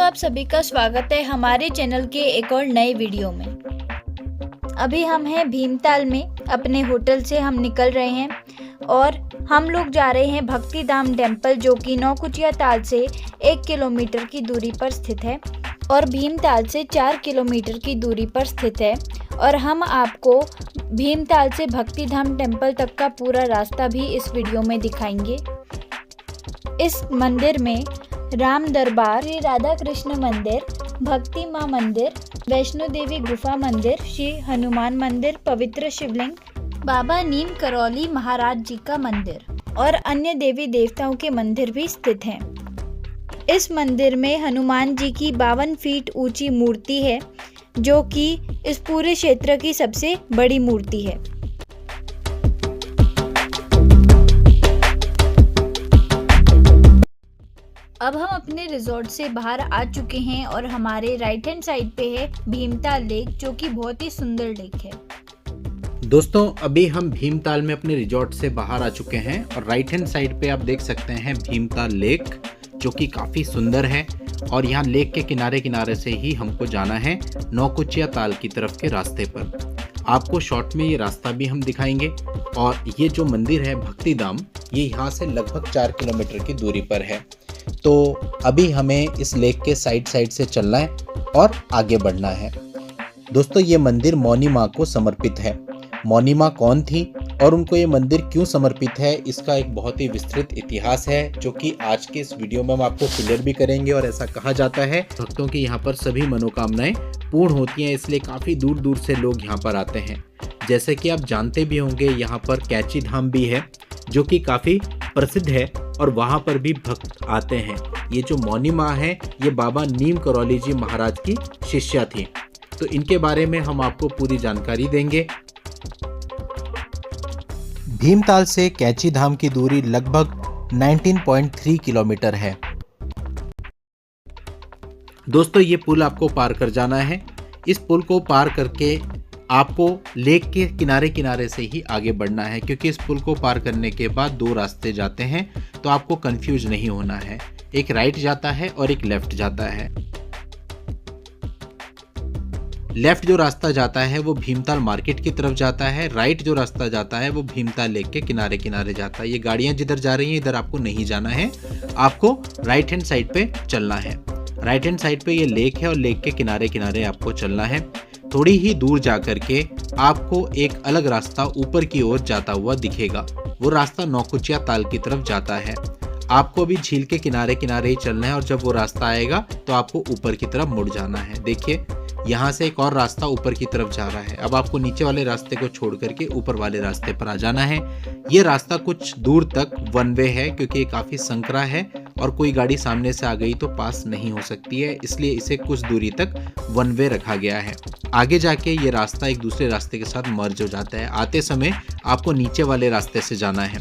आप सभी का स्वागत है हमारे चैनल के एक और नए वीडियो में। अभी हम हैं भीमताल में, अपने होटल से हम निकल रहे हैं और हम लोग जा रहे हैं भक्ति धाम टेम्पल, जो कि नौकुचिया ताल से 1 किलोमीटर की दूरी पर स्थित है और भीमताल से 4 किलोमीटर की दूरी पर स्थित है। और हम आपको भीमताल से भक्ति धाम टेम्पल तक का पूरा रास्ता भी इस वीडियो में दिखाएंगे। इस मंदिर में राम दरबार, श्री राधा कृष्ण मंदिर, भक्ति माँ मंदिर, वैष्णो देवी गुफा मंदिर, श्री हनुमान मंदिर, पवित्र शिवलिंग, बाबा नीम करौली महाराज जी का मंदिर और अन्य देवी देवताओं के मंदिर भी स्थित हैं। इस मंदिर में हनुमान जी की 52 फीट ऊंची मूर्ति है, जो कि इस पूरे क्षेत्र की सबसे बड़ी मूर्ति है। अब हम अपने रिजॉर्ट से बाहर आ चुके हैं और हमारे राइट हैंड साइड पे है भीमताल लेक, जो कि बहुत ही सुंदर लेक है। दोस्तों, अभी हम भीमताल में अपने रिजॉर्ट से बाहर आ चुके हैं और राइट हैंड साइड पे आप देख सकते हैं भीमताल लेक, जो कि काफ़ी सुंदर है। और यहाँ लेक के किनारे किनारे से ही हमको जाना है नौकुचिया ताल की तरफ के रास्ते पर। आपको शॉर्ट में ये रास्ता भी हम दिखाएंगे। और ये जो मंदिर है भक्ति धाम, ये यहाँ से लगभग 4 किलोमीटर की दूरी पर है। तो अभी हमें इस लेक के साइड से चलना है और आगे बढ़ना है। दोस्तों, ये मंदिर मौनी माँ को समर्पित है। मौनी माँ कौन थी और उनको ये मंदिर क्यों समर्पित है, इसका एक बहुत ही विस्तृत इतिहास है, जो कि आज के इस वीडियो में हम आपको क्लियर भी करेंगे। और ऐसा कहा जाता है भक्तों की यहाँ पर सभी मनोकामनाएं पूर्ण होती हैं, इसलिए काफ़ी दूर दूर से लोग यहाँ पर आते हैं। जैसे कि आप जानते भी होंगे, यहाँ पर कैची धाम भी है, जो कि काफ़ी प्रसिद्ध है और वहाँ पर भी भक्त आते हैं। ये जो मौनी माँ है, ये बाबा नीम करौली जी महाराज की शिष्या थी। तो इनके बारे में हम आपको पूरी जानकारी देंगे। भीमताल से कैची धाम की दूरी लगभग 19.3 किलोमीटर है। दोस्तों, ये पुल आपको पार कर जाना है। इस पुल को पार करके आपको लेक के किनारे किनारे से ही आगे बढ़ना है, क्योंकि इस पुल को पार करने के बाद 2 रास्ते जाते हैं, तो आपको कंफ्यूज नहीं होना है। एक राइट जाता है और एक लेफ्ट जाता है। लेफ्ट जो रास्ता जाता है वो भीमताल मार्केट की तरफ जाता है। राइट जो रास्ता जाता है वो भीमताल लेक के किनारे किनारे जाता है। ये गाड़ियां जिधर जा रही हैं, इधर आपको नहीं जाना है, आपको राइट हैंड साइड पे चलना है। राइट हैंड साइड पे ये लेक है और लेक के किनारे किनारे आपको चलना है। थोड़ी ही दूर जा करके आपको एक अलग रास्ता ऊपर की ओर जाता हुआ दिखेगा। वो रास्ता नौकुचिया ताल की तरफ जाता है। आपको भी झील के किनारे किनारे ही चलना है और जब वो रास्ता आएगा तो आपको ऊपर की तरफ मुड़ जाना है। देखिए, यहाँ से एक और रास्ता ऊपर की तरफ जा रहा है। अब आपको नीचे वाले रास्ते को छोड़ करके ऊपर वाले रास्ते पर आ जाना है। ये रास्ता कुछ दूर तक वन वे है, क्योंकि ये काफ़ी संकरा है और कोई गाड़ी सामने से आ गई तो पास नहीं हो सकती है, इसलिए इसे कुछ दूरी तक वन वे रखा गया है। आगे जाके ये रास्ता एक दूसरे रास्ते के साथ मर्ज हो जाता है। आते समय आपको नीचे वाले रास्ते से जाना है।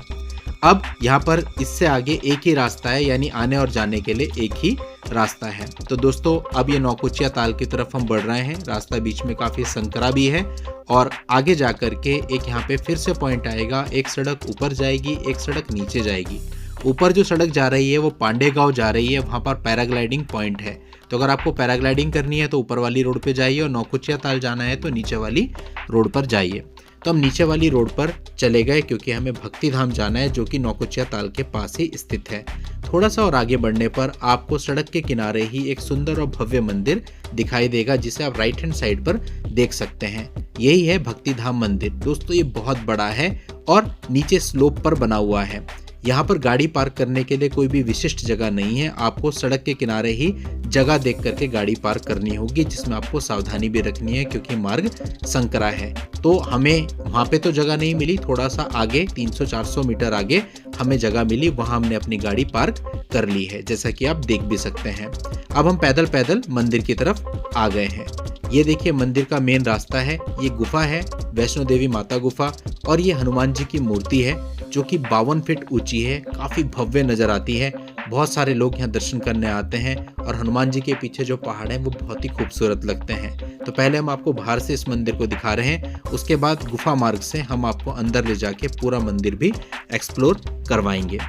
अब यहाँ पर इससे आगे एक ही रास्ता है, यानी आने और जाने के लिए एक ही रास्ता है। तो दोस्तों, अब ये नौकुचिया ताल की तरफ हम बढ़ रहे हैं। रास्ता बीच में काफ़ी संकरा भी है और आगे जा कर के एक यहाँ पे फिर से पॉइंट आएगा। एक सड़क ऊपर जाएगी, एक सड़क नीचे जाएगी। ऊपर जो सड़क जा रही है वो पांडे गांव जा रही है, वहाँ पर पैराग्लाइडिंग पॉइंट है। तो अगर आपको पैराग्लाइडिंग करनी है तो ऊपर वाली रोड पे जाइए और नौकुचिया ताल जाना है तो नीचे वाली रोड पर जाइए। तो हम नीचे वाली रोड पर चले गए, क्योंकि हमें भक्ति धाम जाना है, जो कि नौकुचिया ताल के पास ही स्थित है। थोड़ा सा और आगे बढ़ने पर आपको सड़क के किनारे ही एक सुंदर और भव्य मंदिर दिखाई देगा, जिसे आप राइट हैंड साइड पर देख सकते हैं। यही है भक्ति धाम मंदिर। दोस्तों, ये बहुत बड़ा है और नीचे स्लोप पर बना हुआ है। यहाँ पर गाड़ी पार्क करने के लिए कोई भी विशिष्ट जगह नहीं है। आपको सड़क के किनारे ही जगह देख करके गाड़ी पार्क करनी होगी, जिसमें आपको सावधानी भी रखनी है, क्योंकि मार्ग संकरा है। तो हमें वहाँ पे तो जगह नहीं मिली, थोड़ा सा आगे 300-400 मीटर आगे हमें जगह मिली, वहाँ हमने अपनी गाड़ी पार्क कर ली है, जैसा कि आप देख भी सकते हैं। अब हम पैदल पैदल मंदिर की तरफ आ गए हैं। ये देखिए, मंदिर का मेन रास्ता है। ये गुफा है वैष्णो देवी माता गुफा, और ये हनुमान जी की मूर्ति है, जो कि 52 फीट ऊंची है, काफ़ी भव्य नज़र आती है। बहुत सारे लोग यहाँ दर्शन करने आते हैं और हनुमान जी के पीछे जो पहाड़ हैं वो बहुत ही खूबसूरत लगते हैं। तो पहले हम आपको बाहर से इस मंदिर को दिखा रहे हैं, उसके बाद गुफा मार्ग से हम आपको अंदर ले जाके पूरा मंदिर भी एक्सप्लोर करवाएंगे।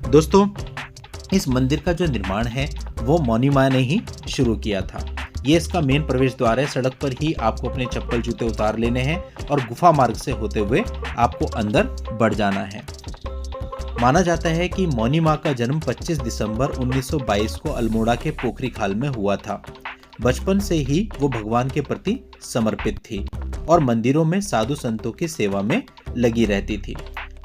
दोस्तों, इस मंदिर का जो निर्माण है वो मौनी माँ ने ही शुरू किया था। ये इसका मेन प्रवेश द्वार है। सड़क पर ही आपको अपने चप्पल जूते उतार लेने हैं और गुफा मार्ग से होते हुए आपको अंदर बढ़ जाना है। माना जाता है कि मौनी माँ का जन्म 25 दिसंबर 1922 को अल्मोड़ा के पोखरी खाल में हुआ था। बचपन से ही वो भगवान के प्रति समर्पित थी और मंदिरों में साधु संतों की सेवा में लगी रहती थी।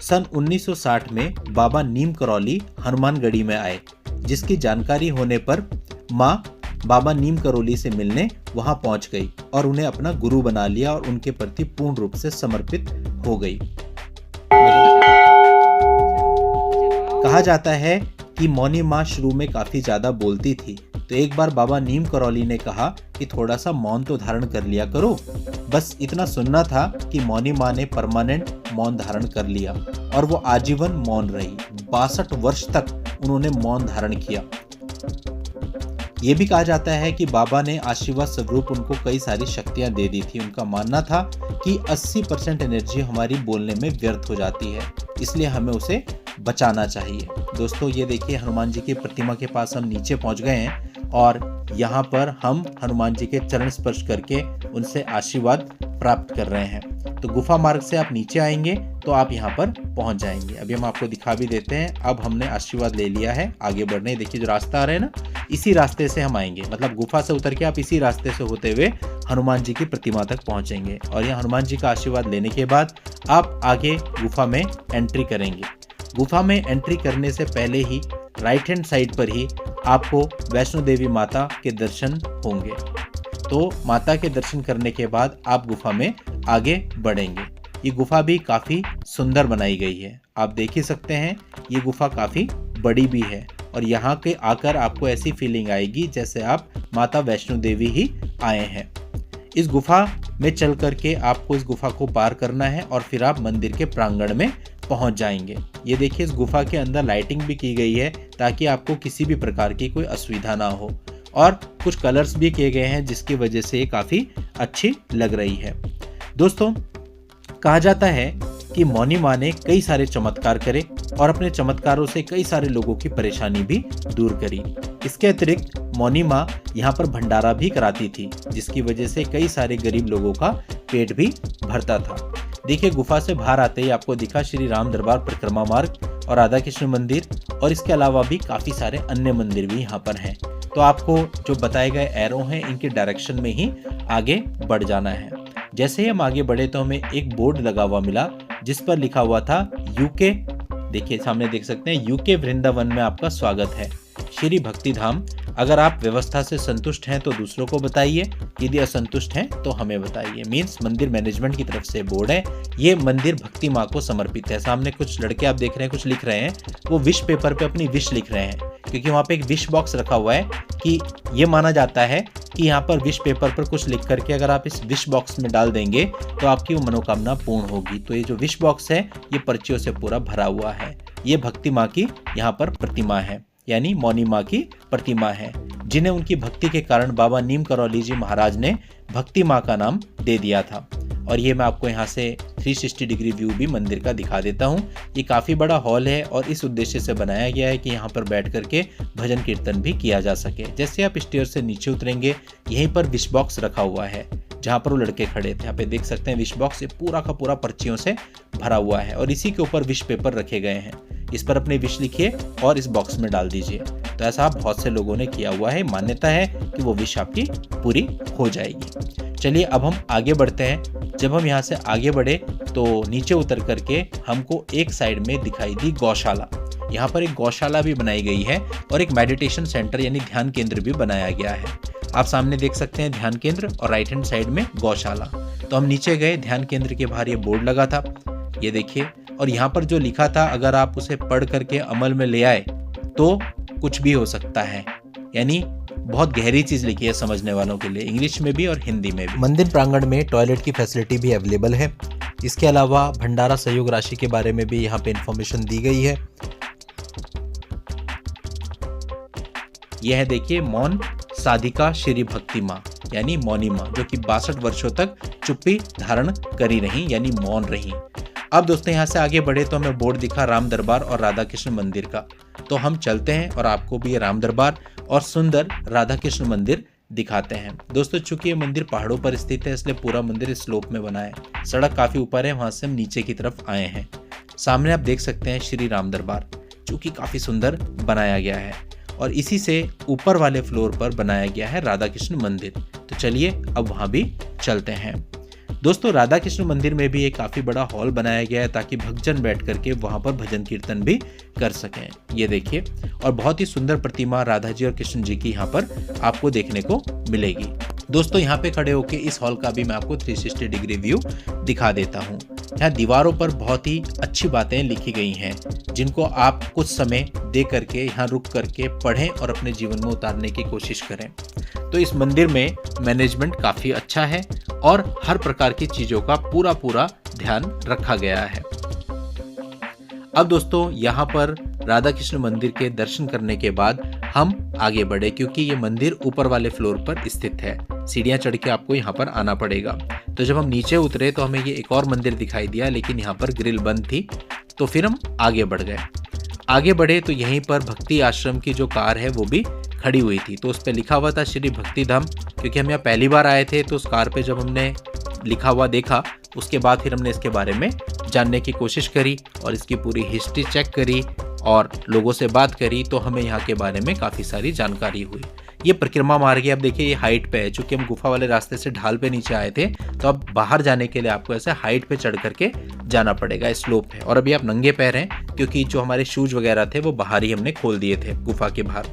सन 1960 में बाबा नीम करौली हनुमानगढ़ी में आए, जिसकी जानकारी होने पर माँ बाबा नीम करौली से मिलने वहां पहुंच गई और उन्हें अपना गुरु बना लिया और उनके प्रति पूर्ण रूप से समर्पित हो गई। कहा जाता है कि मौनी माँ शुरू में काफी ज्यादा बोलती थी, तो एक बार बाबा नीम करौली ने कहा कि थोड़ा सा मौन तो धारण कर लिया करो। बस इतना सुनना था कि मौनी माँ ने परमानेंट मौन धारण कर लिया और वो आजीवन मौन रही। 62 वर्ष तक उन्होंने मौन धारण किया। ये भी कहा जाता है कि बाबा ने आशीर्वाद स्वरूप उनको कई सारी शक्तियां दे दी थी। उनका मानना था कि 80% एनर्जी हमारी बोलने में व्यर्थ हो जाती है, इसलिए हमें उसे बचाना चाहिए। दोस्तों, ये देखिए हनुमान जी की प्रतिमा के पास हम नीचे पहुंच गए हैं और यहाँ पर हम हनुमान जी के चरण स्पर्श करके उनसे आशीर्वाद प्राप्त कर रहे हैं। तो गुफा मार्ग से आप नीचे आएंगे तो आप यहाँ पर पहुंच जाएंगे। अभी हम आपको दिखा भी देते हैं। अब हमने आशीर्वाद ले लिया है, आगे बढ़ने। देखिए जो रास्ता आ रहा है ना, इसी रास्ते से हम आएंगे। मतलब गुफा से उतर के आप इसी रास्ते से होते हुए हनुमान जी की प्रतिमा तक पहुंचेंगे और यहाँ हनुमान जी का आशीर्वाद लेने के बाद आप आगे गुफा में एंट्री करेंगे। गुफा में एंट्री करने से पहले ही राइट हैंड साइड पर ही आपको वैष्णो देवी माता के दर्शन होंगे। तो माता के दर्शन करने के बाद आप गुफा में आगे बढ़ेंगे। ये गुफा भी काफ़ी सुंदर बनाई गई है, आप देख ही सकते हैं। ये गुफा काफ़ी बड़ी भी है और यहाँ के आकर आपको ऐसी फीलिंग आएगी जैसे आप माता वैष्णो देवी ही आए हैं। इस गुफा में चल करके आपको इस गुफा को पार करना है और फिर आप मंदिर के प्रांगण में पहुंच जाएंगे। ये देखिए इस गुफा के अंदर लाइटिंग भी की गई है ताकि आपको किसी भी प्रकार की कोई असुविधा ना हो और कुछ कलर्स भी किए गए हैं जिसकी वजह से ये काफ़ी अच्छी लग रही है। दोस्तों, कहा जाता है कि मौनी माँ ने कई सारे चमत्कार करे और अपने चमत्कारों से कई सारे लोगों की परेशानी भी दूर करी। इसके अतिरिक्त मौनी माँ यहाँ पर भंडारा भी कराती थी, जिसकी वजह से कई सारे गरीब लोगों का पेट भी भरता था। देखिए गुफा से बाहर आते ही आपको दिखा श्री राम दरबार परिक्रमा मार्ग और राधा कृष्ण मंदिर और इसके अलावा भी काफ़ी सारे अन्य मंदिर भी यहाँ पर हैं। तो आपको जो बताए गए एरो हैं इनके डायरेक्शन में ही आगे बढ़ जाना है। जैसे ही हम आगे बढ़े तो हमें एक बोर्ड लगा हुआ मिला जिस पर लिखा हुआ था यूके। देखिए सामने देख सकते हैं, यूके वृंदावन में आपका स्वागत है, श्री भक्ति धाम। अगर आप व्यवस्था से संतुष्ट हैं तो दूसरों को बताइए, यदि असंतुष्ट हैं तो हमें बताइए। मीन्स मंदिर मैनेजमेंट की तरफ से बोर्ड है। ये मंदिर भक्ति माँ को समर्पित है। सामने कुछ लड़के आप देख रहे हैं, कुछ लिख रहे हैं। वो विश पेपर पे अपनी विश लिख रहे हैं क्योंकि वहाँ पे एक विश बॉक्स रखा हुआ है कि ये माना जाता है कि यहाँ पर विश पेपर पर कुछ लिख करके अगर आप इस विश बॉक्स में डाल देंगे तो आपकी वो मनोकामना पूर्ण होगी। तो ये जो विश बॉक्स है ये पर्चियों से पूरा भरा हुआ है। ये भक्ति माँ की यहाँ पर प्रतिमा है, यानी मौनी माँ की प्रतिमा है, जिन्हें उनकी भक्ति के कारण बाबा नीम करौली जी महाराज ने भक्ति माँ का नाम दे दिया था। और ये मैं आपको यहाँ से 360 डिग्री व्यू भी मंदिर का दिखा देता हूँ। ये काफ़ी बड़ा हॉल है और इस उद्देश्य से बनाया गया है कि यहाँ पर बैठ करके भजन कीर्तन भी किया जा सके। जैसे आप स्टेयर से नीचे उतरेंगे यहीं पर विश बॉक्स रखा हुआ है जहाँ पर वो लड़के खड़े थे। यहाँ पे देख सकते हैं विश बॉक्स ये पूरा का पूरा पर्चियों से भरा हुआ है और इसी के ऊपर विश पेपर रखे गए हैं। इस पर अपने विश लिखिए और इस बॉक्स में डाल दीजिए। तो ऐसा बहुत से लोगों ने किया हुआ है। मान्यता है कि वो विश आपकी पूरी हो जाएगी। चलिए अब हम आगे बढ़ते हैं। जब हम यहाँ से आगे बढ़े तो नीचे उतर करके हमको एक साइड में दिखाई दी गौशाला। यहाँ पर एक गौशाला भी बनाई गई है और एक मेडिटेशन सेंटर यानी ध्यान केंद्र भी बनाया गया है। आप सामने देख सकते हैं ध्यान केंद्र और राइट हैंड साइड में गौशाला। तो हम नीचे गए, ध्यान केंद्र के बाहर ये बोर्ड लगा था, ये देखिए। और यहाँ पर जो लिखा था अगर आप उसे पढ़ करके अमल में ले आए तो कुछ भी हो सकता है, यानी बहुत गहरी चीज लिखी है समझने वालों के लिए, इंग्लिश में भी और हिंदी में भी। मंदिर प्रांगण में टॉयलेट की फैसिलिटी भी अवेलेबल है। इसके अलावा भंडारा सहयोग राशि के बारे में भी यहाँ पे इंफॉर्मेशन दी गई है। यह है देखिए मौन साधिका श्री भक्ति माँ यानी मौनी माँ, जो कि 62 वर्षों तक चुप्पी धारण करी रही यानी मौन रही। अब दोस्तों यहाँ से आगे बढ़े तो हमें बोर्ड दिखा राम दरबार और राधा कृष्ण मंदिर का, तो हम चलते हैं और आपको भी ये राम दरबार और सुंदर राधा कृष्ण मंदिर दिखाते हैं। दोस्तों चूंकि ये मंदिर पहाड़ों पर स्थित है इसलिए पूरा मंदिर इस स्लोप में बना है, सड़क काफी ऊपर है, वहां से हम नीचे की तरफ आए हैं। सामने आप देख सकते हैं श्री राम दरबार, जो कि काफी सुंदर बनाया गया है, और इसी से ऊपर वाले फ्लोर पर बनाया गया है राधा कृष्ण मंदिर। तो चलिए अब वहां भी चलते हैं। दोस्तों राधा कृष्ण मंदिर में भी एक काफी बड़ा हॉल बनाया गया है ताकि भक्तजन बैठ करके वहां पर भजन कीर्तन भी कर सकें। ये देखिए, और बहुत ही सुंदर प्रतिमा राधा जी और कृष्ण जी की यहाँ पर आपको देखने को मिलेगी। दोस्तों यहाँ पे खड़े होके इस हॉल का भी मैं आपको 360 डिग्री व्यू दिखा देता हूँ। यहाँ दीवारों पर बहुत ही अच्छी बातें लिखी गई हैं, जिनको आप कुछ समय दे करके यहाँ रुक करके पढ़ें और अपने जीवन में उतारने की कोशिश करें। तो इस मंदिर में मैनेजमेंट काफ़ी अच्छा है और हर प्रकार की चीज़ों का पूरा ध्यान रखा गया है। अब दोस्तों यहाँ पर राधा कृष्ण मंदिर के दर्शन करने के बाद हम आगे बढ़े, क्योंकि ये मंदिर ऊपर वाले फ्लोर पर स्थित है, सीढ़ियाँ चढ़ के आपको यहाँ पर आना पड़ेगा। तो जब हम नीचे उतरे तो हमें ये एक और मंदिर दिखाई दिया, लेकिन यहाँ पर ग्रिल बंद थी, तो फिर हम आगे बढ़े तो यहीं पर भक्ति आश्रम की जो कार है वो भी खड़ी हुई थी, तो उस पर लिखा हुआ था श्री भक्ति धाम। क्योंकि हम यहाँ पहली बार आए थे तो उस कार पे जब हमने लिखा हुआ देखा, उसके बाद फिर हमने इसके बारे में जानने की कोशिश करी और इसकी पूरी हिस्ट्री चेक करी और लोगों से बात करी, तो हमें यहाँ के बारे में काफ़ी सारी जानकारी हुई। ये परिक्रमा मार्ग है, अब देखिए ये हाइट पे है, चूँकि हम गुफा वाले रास्ते से ढाल पे नीचे आए थे, तो अब बाहर जाने के लिए आपको ऐसे हाइट पे चढ़ करके जाना पड़ेगा, स्लोप है। और अभी आप नंगे पैर हैं, क्योंकि जो हमारे शूज वगैरह थे वो बाहर ही हमने खोल दिए थे गुफा के बाहर,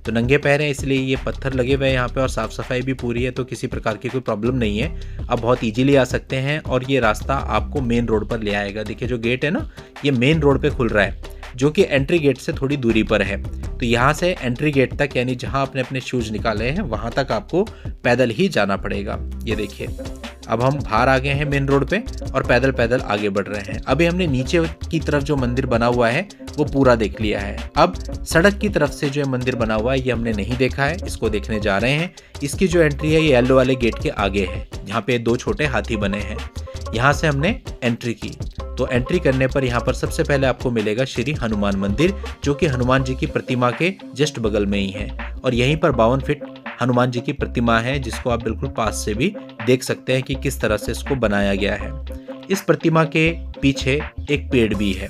तो नंगे पैर हैं, इसलिए ये पत्थर लगे हुए हैं यहाँ पे और साफ़ सफाई भी पूरी है, तो किसी प्रकार की कोई प्रॉब्लम नहीं है। आप बहुत इजीली आ सकते हैं और ये रास्ता आपको मेन रोड पर ले आएगा। देखिए जो गेट है ना, ये मेन रोड पे खुल रहा है, जो कि एंट्री गेट से थोड़ी दूरी पर है। तो यहाँ से एंट्री गेट तक, यानी जहाँ आपने अपने शूज निकाले हैं वहाँ तक आपको पैदल ही जाना पड़ेगा। ये देखिए अब हम बाहर आ गए हैं मेन रोड पे और पैदल पैदल आगे बढ़ रहे हैं। अभी हमने नीचे की तरफ जो मंदिर बना हुआ है वो पूरा देख लिया है। अब सड़क की तरफ से जो मंदिर बना हुआ है ये हमने नहीं देखा है, इसको देखने जा रहे हैं। इसकी जो एंट्री है ये येलो वाले गेट के आगे है, जहाँ पे 2 छोटे हाथी बने हैं। यहाँ से हमने एंट्री की, तो एंट्री करने पर यहाँ पर सबसे पहले आपको मिलेगा श्री हनुमान मंदिर, जो कि हनुमान जी की प्रतिमा के जस्ट बगल में ही है। और यहीं पर 52 फीट हनुमान जी की प्रतिमा है, जिसको आप बिल्कुल पास से भी देख सकते हैं कि किस तरह से इसको बनाया गया है। इस प्रतिमा के पीछे एक पेड़ भी है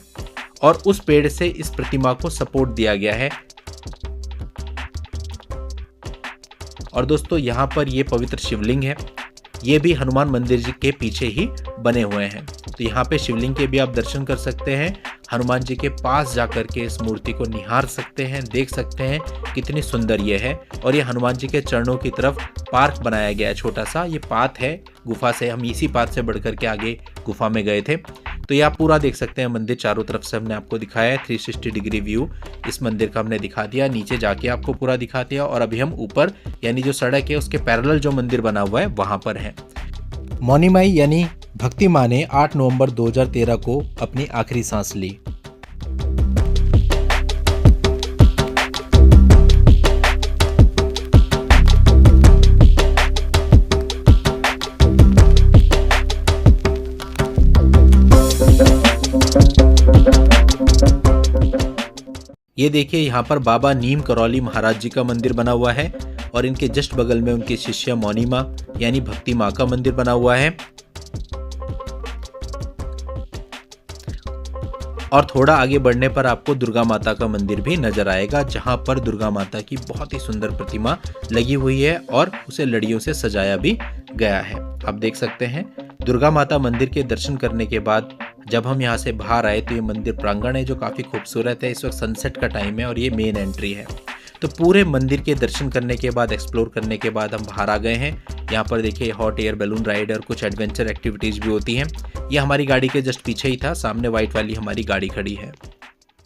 और उस पेड़ से इस प्रतिमा को सपोर्ट दिया गया है। और दोस्तों यहाँ पर ये पवित्र शिवलिंग है, ये भी हनुमान मंदिर जी के पीछे ही बने हुए हैं। तो यहाँ पे शिवलिंग के भी आप दर्शन कर सकते हैं, हनुमान जी के पास जाकर के इस मूर्ति को निहार सकते हैं, देख सकते हैं कितनी सुंदर ये है। और ये हनुमान जी के चरणों की तरफ पार्क बनाया गया है, छोटा सा ये पाथ है गुफा से, हम इसी पाथ से बढ़ करके आगे गुफा में गए थे। तो ये आप पूरा देख सकते हैं मंदिर, चारों तरफ से हमने आपको दिखाया है। 360 डिग्री व्यू इस मंदिर का हमने दिखा दिया, नीचे जाके आपको पूरा दिखा दिया। और अभी हम ऊपर यानी जो सड़क है उसके पैरेलल जो मंदिर बना हुआ है वहां पर है। मौनी माई यानी भक्ति माँ ने 8 नवंबर 2013 को अपनी आखिरी सांस ली। ये देखिए यहाँ पर बाबा नीम करौली महाराज जी का मंदिर बना हुआ है और इनके जस्ट बगल में उनकी शिष्या मौनी माँ यानी भक्ति माँ का मंदिर बना हुआ है। और थोड़ा आगे बढ़ने पर आपको दुर्गा माता का मंदिर भी नजर आएगा, जहां पर दुर्गा माता की बहुत ही सुंदर प्रतिमा लगी हुई है और उसे लड़ियों से सजाया भी गया है। आप देख सकते हैं दुर्गा माता मंदिर के दर्शन करने के बाद जब हम यहाँ से बाहर आए तो ये मंदिर प्रांगण है जो काफ़ी खूबसूरत है। इस वक्त सनसेट का टाइम है और ये मेन एंट्री है। तो पूरे मंदिर के दर्शन करने के बाद, एक्सप्लोर करने के बाद हम बाहर आ गए हैं। यहाँ पर देखिए हॉट एयर बैलून राइड और कुछ एडवेंचर एक्टिविटीज़ भी होती हैं। ये हमारी गाड़ी के जस्ट पीछे ही था, सामने वाइट वाली हमारी गाड़ी खड़ी है।